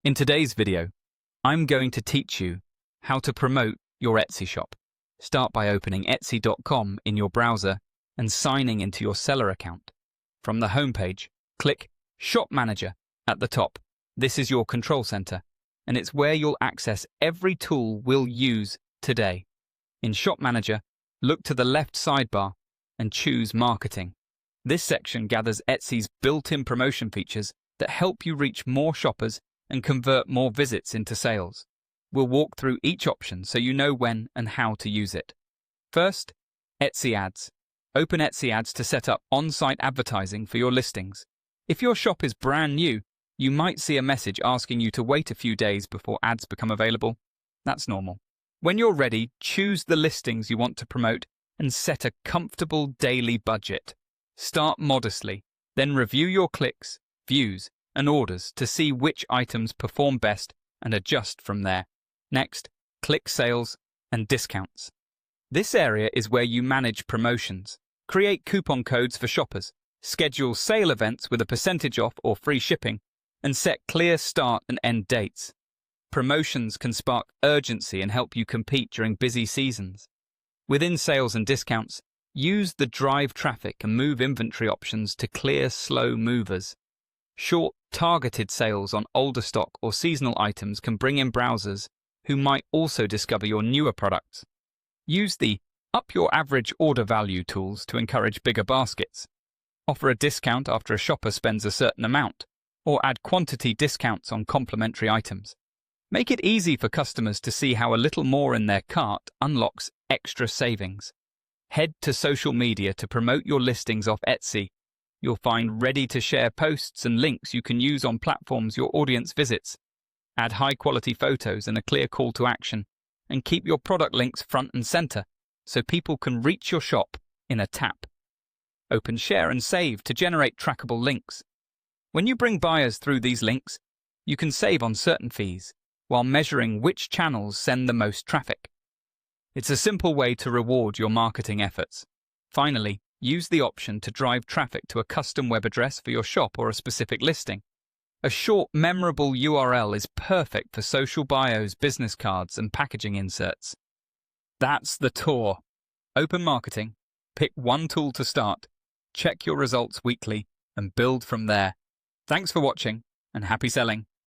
In today's video, I'm going to teach you how to promote your Etsy shop. Start by opening Etsy.com in your browser and signing into your seller account. From the homepage, click Shop Manager at the top. This is your control center, and it's where you'll access every tool we'll use today. In Shop Manager, look to the left sidebar and choose Marketing. This section gathers Etsy's built-in promotion features that help you reach more shoppers and convert more visits into sales. We'll walk through each option so you know when and how to use it. First, Etsy Ads. Open Etsy Ads to set up on-site advertising for your listings. If your shop is brand new, you might see a message asking you to wait a few days before ads become available. That's normal. When you're ready, choose the listings you want to promote and set a comfortable daily budget. Start modestly, then review your clicks, views, and orders to see which items perform best and adjust from there. Next, click Sales and Discounts. This area is where you manage promotions, create coupon codes for shoppers, schedule sale events with a percentage off or free shipping, and set clear start and end dates. Promotions can spark urgency and help you compete during busy seasons. Within Sales and Discounts, use the Drive Traffic and Move Inventory options to clear slow movers. Short, targeted sales on older stock or seasonal items can bring in browsers who might also discover your newer products. Use the Up Your Average Order Value tools to encourage bigger baskets. Offer a discount after a shopper spends a certain amount, or add quantity discounts on complementary items. Make it easy for customers to see how a little more in their cart unlocks extra savings. Head to social media to promote your listings off Etsy. You'll find ready-to-share posts and links you can use on platforms your audience visits. Add high-quality photos and a clear call to action, and keep your product links front and center so people can reach your shop in a tap. Open Share and Save to generate trackable links. When you bring buyers through these links, you can save on certain fees while measuring which channels send the most traffic. It's a simple way to reward your marketing efforts. Finally, use the option to drive traffic to a custom web address for your shop or a specific listing. A short, memorable URL is perfect for social bios, business cards, and packaging inserts. That's the tour. Open Marketing, pick one tool to start, check your results weekly, and build from there. Thanks for watching, and happy selling.